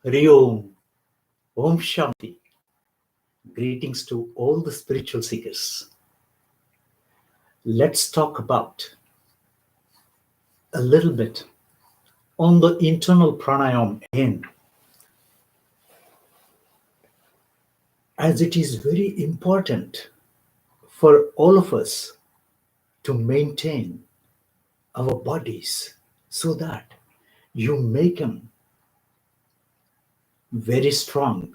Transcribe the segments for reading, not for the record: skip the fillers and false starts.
Hari Om, Om Shanti. Greetings to all the spiritual seekers. Let's talk about a little bit on the internal pranayam again, as it is very important for all of us to maintain our bodies so that you make them very strong,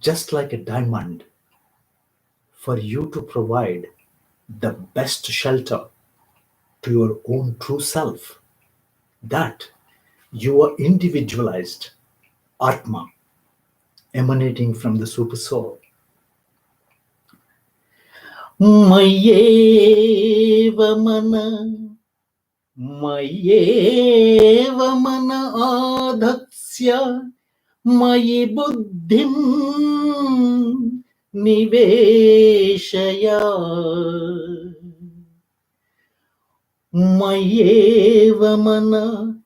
just like a diamond, for you to provide the best shelter to your own true self, that you are individualized Atma emanating from the super soul. Mayeva mana adhatsya mayi buddhim niveshaya. Mayeva mana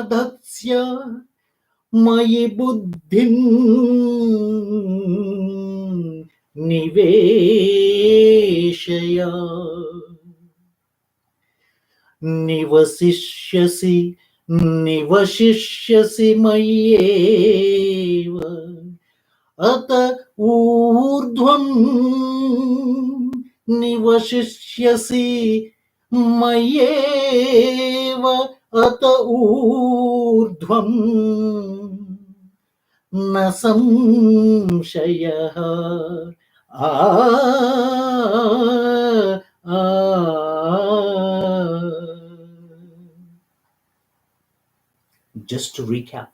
adhatsya mayi buddhim niveshaya. Nivasishyasi mayeva ata urdhvam. Nivasishyasi mayeva ata urdhvam na samshayah. Just to recap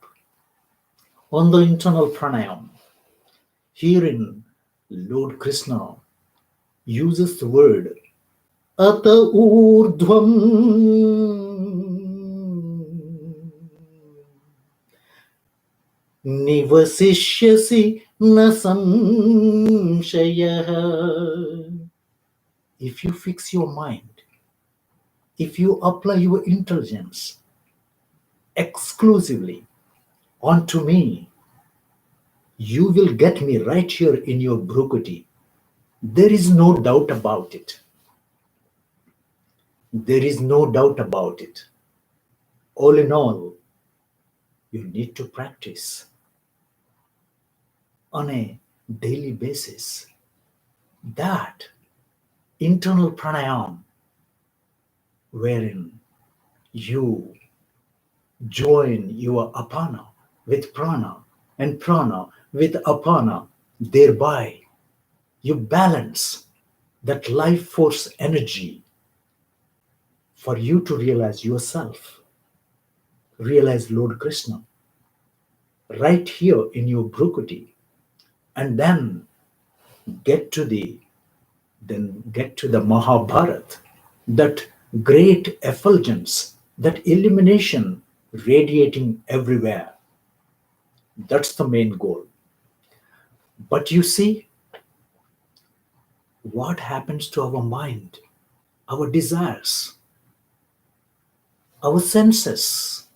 on the internal pranayam, herein Lord Krishna uses the word ata urdhvam. Nivasishyasi na samshayah. If you fix your mind, if you apply your intelligence exclusively onto me, you will get me right here in your Bhrukuti. There is no doubt about it. There is no doubt about it. All in all, you need to practice on a daily basis that internal pranayam, wherein you join your apana with prana and prana with apana, thereby you balance that life force energy for you to realize yourself, realize Lord Krishna right here in your Bhrukuti, and then get to the Mahabharat, that great effulgence, that illumination radiating everywhere. That's the main goal. But you see, what happens to our mind, our desires, our senses?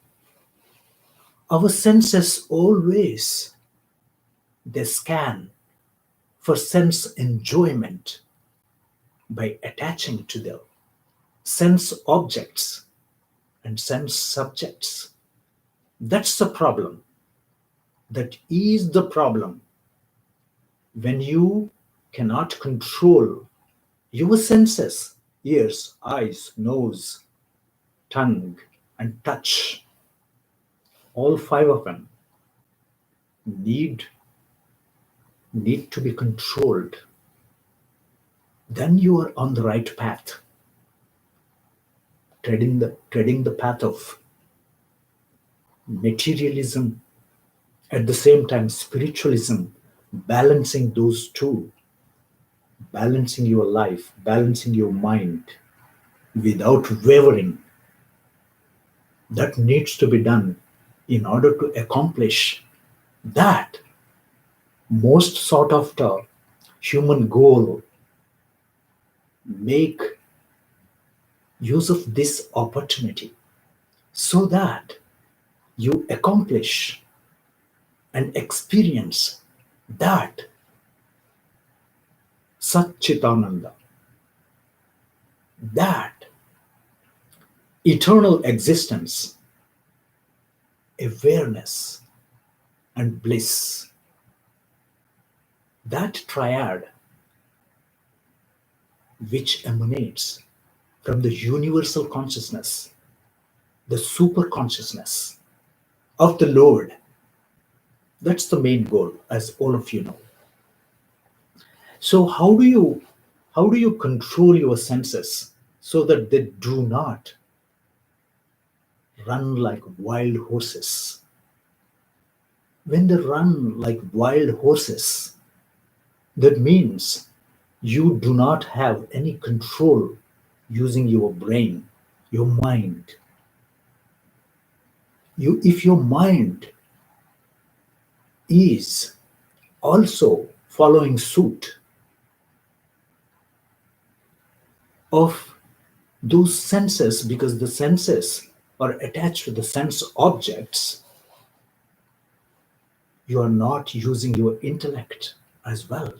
Our senses always, they scan for sense enjoyment by attaching to the sense objects and sense subjects. That's the problem. That is the problem. When you cannot control your senses, ears, eyes, nose, tongue, and touch, all five of them need to be controlled, then you are on the right path, treading the path of materialism, at the same time spiritualism, balancing those two, balancing your life, balancing your mind without wavering. That needs to be done in order to accomplish that most sort of the human goal. Make use of this opportunity so that you accomplish and experience that Satchitananda, that eternal existence, awareness, and bliss, that triad which emanates from the universal consciousness, the super consciousness of the Lord. That's the main goal, as all of you know. So how do you control your senses so that they do not run like wild horses? When they run like wild horses, that means you do not have any control using your brain, your mind. If your mind is also following suit of those senses, because the senses are attached to the sense objects, you are not using your intellect as well.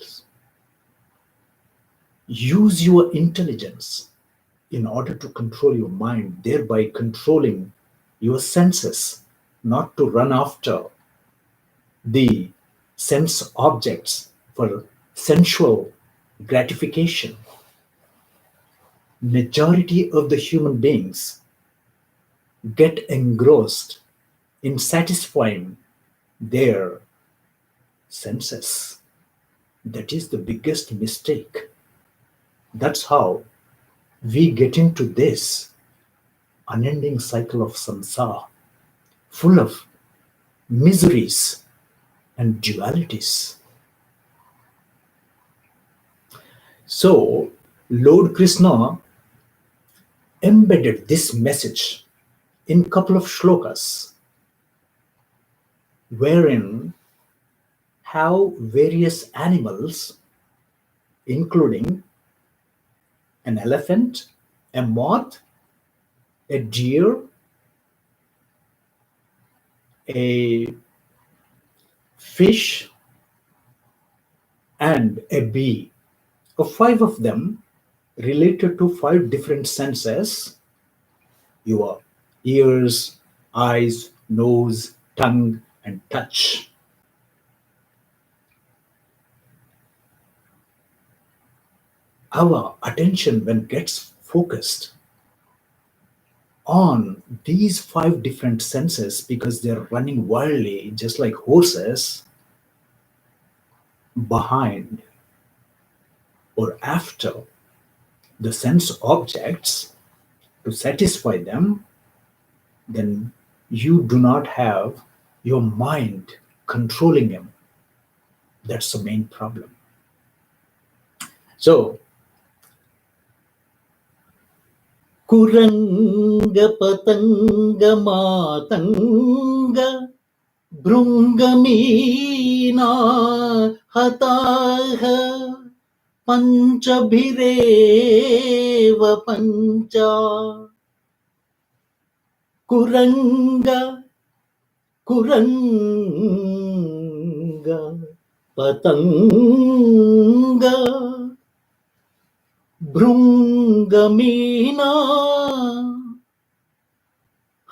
Use your intelligence in order to control your mind, thereby controlling your senses, not to run after the sense objects for sensual gratification. Majority of the human beings get engrossed in satisfying their senses. That is the biggest mistake. That's how we get into this unending cycle of samsara, full of miseries and dualities. So, Lord Krishna embedded this message in a couple of shlokas, wherein how various animals, including an elephant, a moth, a deer, a fish, and a bee, five of them related to five different senses: your ears, eyes, nose, tongue, and touch. Our attention, when gets focused on these five different senses, because they're running wildly just like horses behind or after the sense objects to satisfy them, then you do not have your mind controlling them. That's the main problem. So, Kuranga Patanga Matanga Brungamina Hataha Panchabhireva Pancha Kuranga Kuranga Patanga Brungamina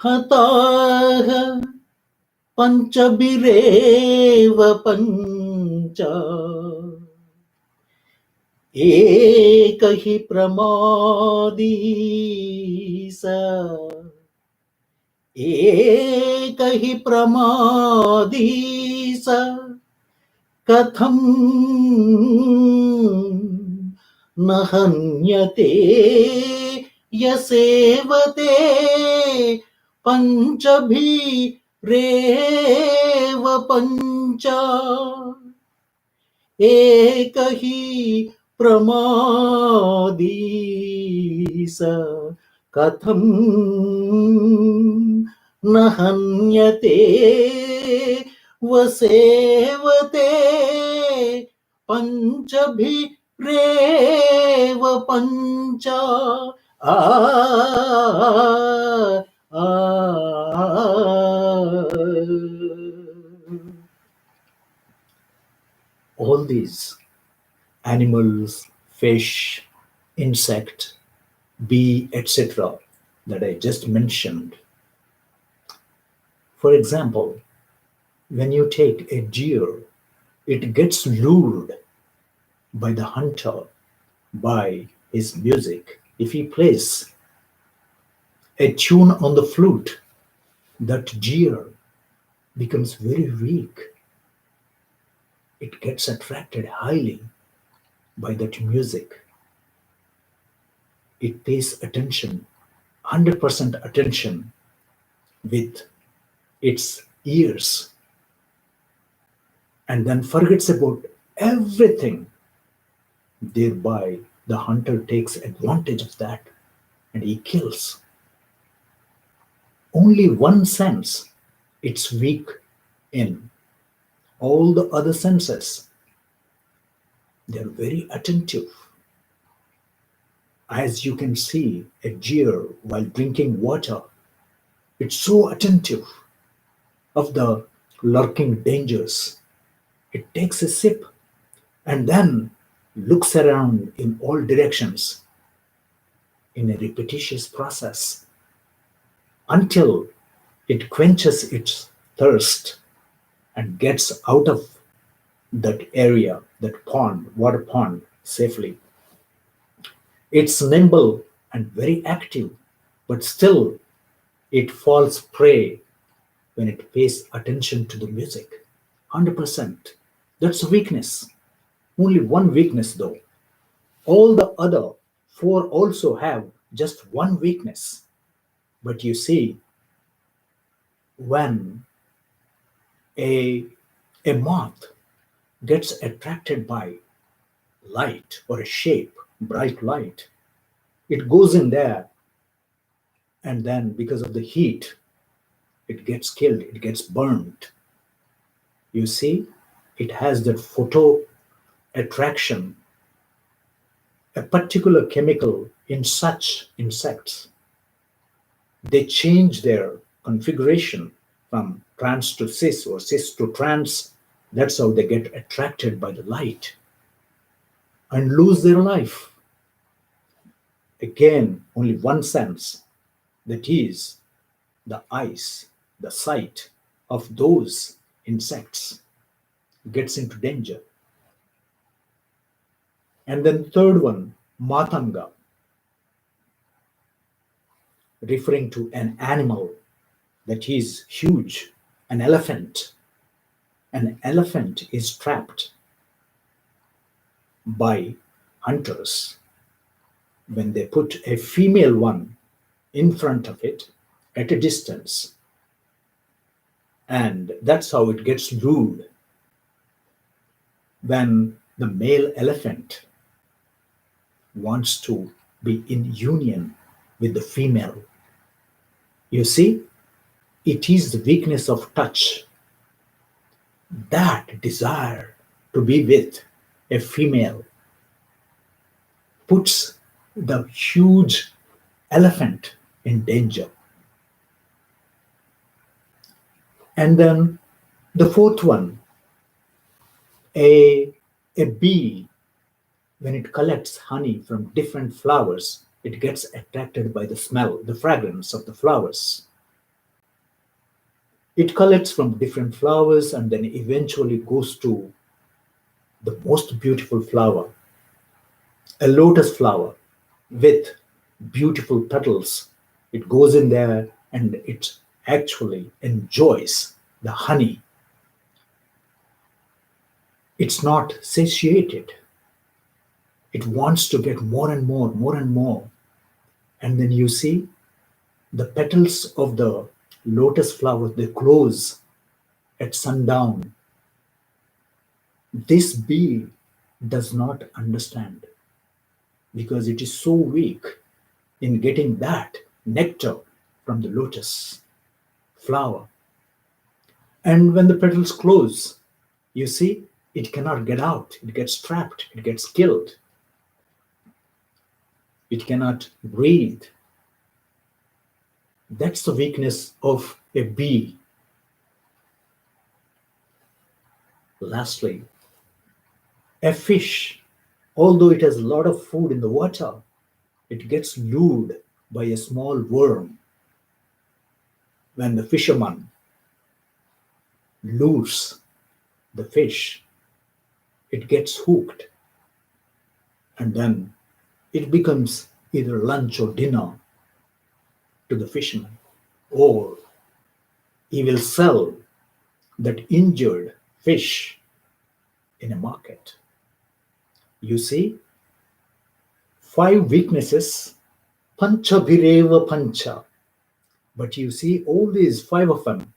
Hataha Panchabhireva Pancha Ekahi Pramadisa Ekahi Pramadisa Katham Nahanyate Yasevate Panchabhi Reva Pancha Ekahi Pramadisa Katham Nahanyate Vasevate Panchabhi Reva Pancha. Ah, ah, ah, all these animals, fish, insect, bee, etc., that I just mentioned. For example, when you take a deer, it gets lured by the hunter by his music. If he plays a tune on the flute, that deer becomes very weak. It gets attracted highly by that music. It pays attention, 100% attention with its ears, and then forgets about everything. Thereby, the hunter takes advantage of that and he kills. Only one sense it's weak in. All the other senses, they're very attentive. As you can see, a deer while drinking water, it's so attentive of the lurking dangers. It takes a sip and then looks around in all directions in a repetitious process until it quenches its thirst and gets out of that area, that pond, water pond, safely. It's nimble and very active, but still it falls prey when it pays attention to the music. 100%. That's a weakness. Only one weakness, though. All the other four also have just one weakness. But you see, when a, a moth gets attracted by light or a shape, bright light, it goes in there and then because of the heat, it gets killed, it gets burned. You see, it has that photo attraction, a particular chemical in such insects. They change their configuration from trans to cis or cis to trans. That's how they get attracted by the light and lose their life. Again, only one sense, that is the eyes, the sight of those insects gets into danger. And then third one, matanga, referring to an animal that is huge, an elephant. An elephant is trapped by hunters when they put a female one in front of it at a distance. And that's how it gets lured. When the male elephant wants to be in union with the female, you see, it is the weakness of touch, that desire to be with a female puts the huge elephant in danger. And then the fourth one, a, a bee, when it collects honey from different flowers, it gets attracted by the smell, the fragrance of the flowers. It collects from different flowers and then eventually goes to the most beautiful flower, a lotus flower with beautiful petals. It goes in there and it actually enjoys the honey. It's not satiated. It wants to get more and more, more and more. And then you see the petals of the lotus flower, they close at sundown. This bee does not understand because it is so weak in getting that nectar from the lotus flower. And when the petals close, you see, it cannot get out. It gets trapped. It gets killed. It cannot breathe. That's the weakness of a bee. Lastly, A fish, although it has a lot of food in the water, it gets lured by a small worm. When the fisherman lures the fish, it gets hooked, and then it becomes either lunch or dinner to the fisherman, or he will sell that injured fish in a market. You see, five weaknesses, pancha bhireva pancha. But you see, all these five of them,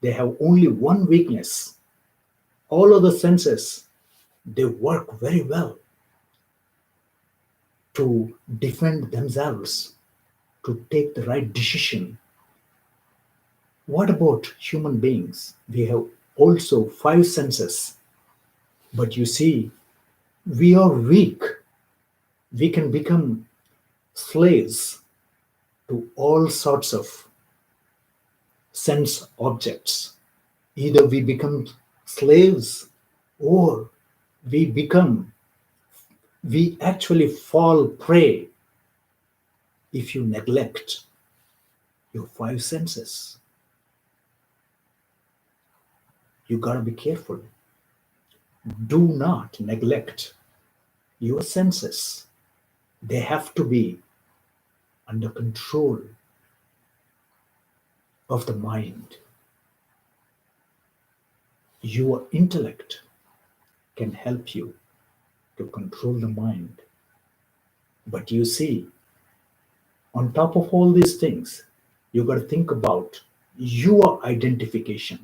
they have only one weakness. All other senses, they work very well to defend themselves, to take the right decision. What about human beings? We have also five senses, but you see, we are weak. We can become slaves to all sorts of sense objects. Either we become slaves, or we become, we actually fall prey if you neglect your five senses. You gotta be careful. Do not neglect your senses. They have to be under control of the mind. Your intellect can help you to control the mind. But you see, on top of all these things, you got to think about your identification,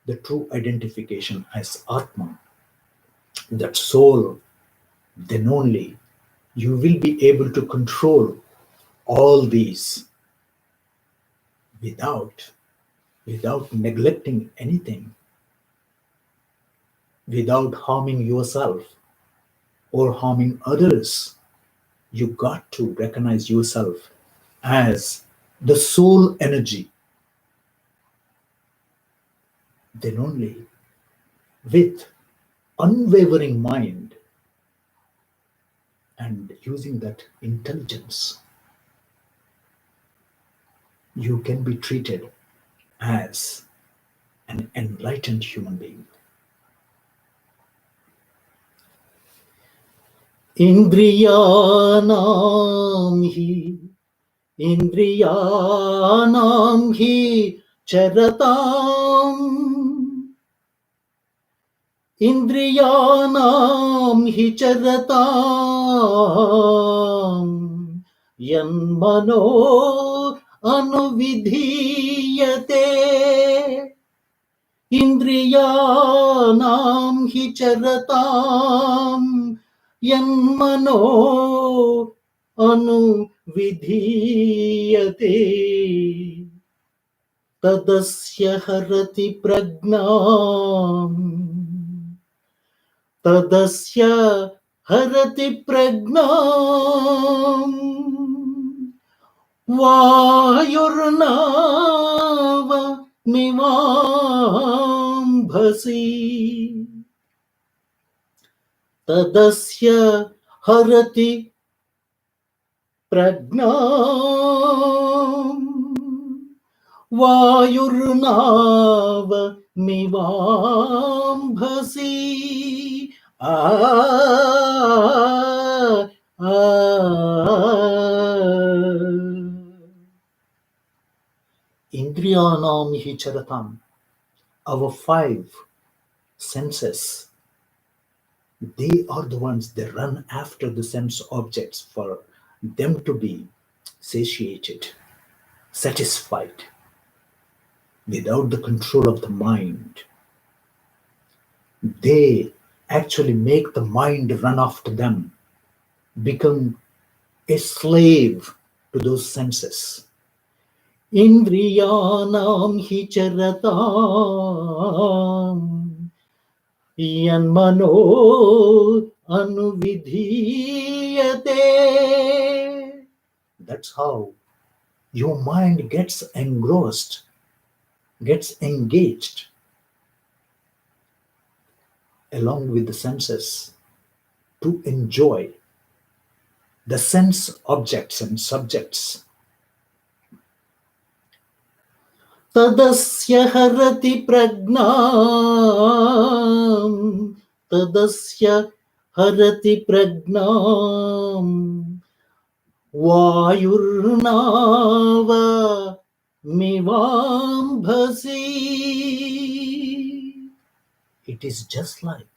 the true identification as Atma, that soul. Then only you will be able to control all these without neglecting anything, without harming yourself or harming others. You got to recognize yourself as the soul energy. Then only with unwavering mind and using that intelligence, you can be treated as an enlightened human being. Indriyanam hi, Indriyanam hi charatam, Indriyanam hi charatam, Yanmano anuvidhiyate, Indriyanam hi charatam, Yanmano anuvidhiyate, Tadasya harati pragnam, Tadasya harati pragnam, Vayurnava mimambhasi, Tadasya harati pragnam, Vayurnava mivambhasi. Indriyanam hi charatam. Our five senses, they are the ones that run after the sense objects for them to be satiated, satisfied. Without the control of the mind, they actually make the mind run after them, become a slave to those senses. Indriyanam hi charatam, Yanmano anuvidhiyate. That's how your mind gets engrossed, gets engaged. along with the senses to enjoy the sense objects and subjects. तदस्य हरति प्रज्ञाम् तदस्य हरति प्रज्ञाम् वायुर्नाव मिवाम्भसि. It is just like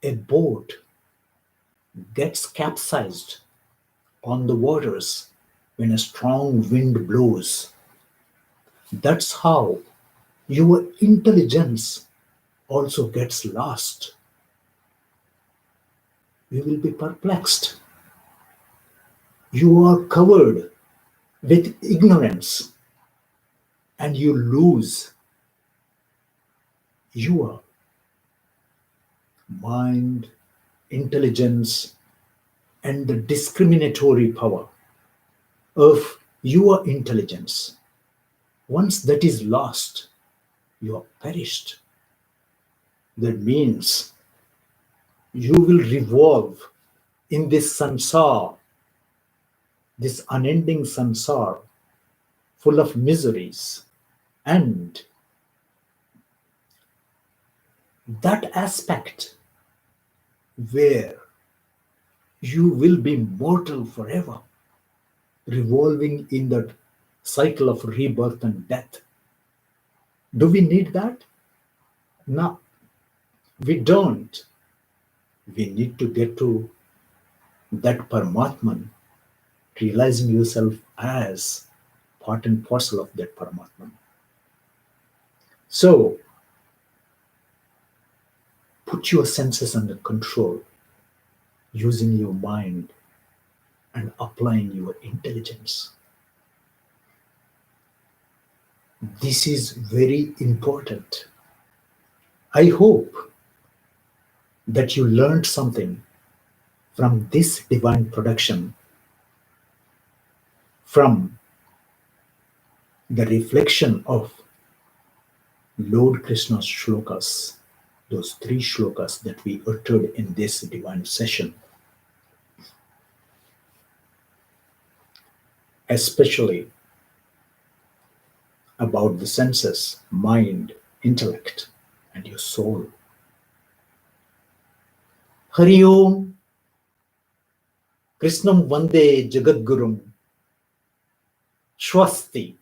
a boat gets capsized on the waters when a strong wind blows. That's how your intelligence also gets lost. You will be perplexed. You are covered with ignorance and you lose your mind, intelligence, and the discriminatory power of your intelligence. Once that is lost, you are perished. That means you will revolve in this sansar, this unending sansar, full of miseries. And that aspect where you will be mortal forever, revolving in that cycle of rebirth and death. Do we need that? No, we don't. We need to get to that Paramatman, realizing yourself as part and parcel of that Paramatman. So, put your senses under control using your mind and applying your intelligence. This is very important. I hope that you learned something from this divine production, from the reflection of Lord Krishna's shlokas, those 3 shlokas that we uttered in this divine session, especially about the senses, mind, intellect, and your soul. Hari Om. Krishnam Vande Jagadgurum. Swasti.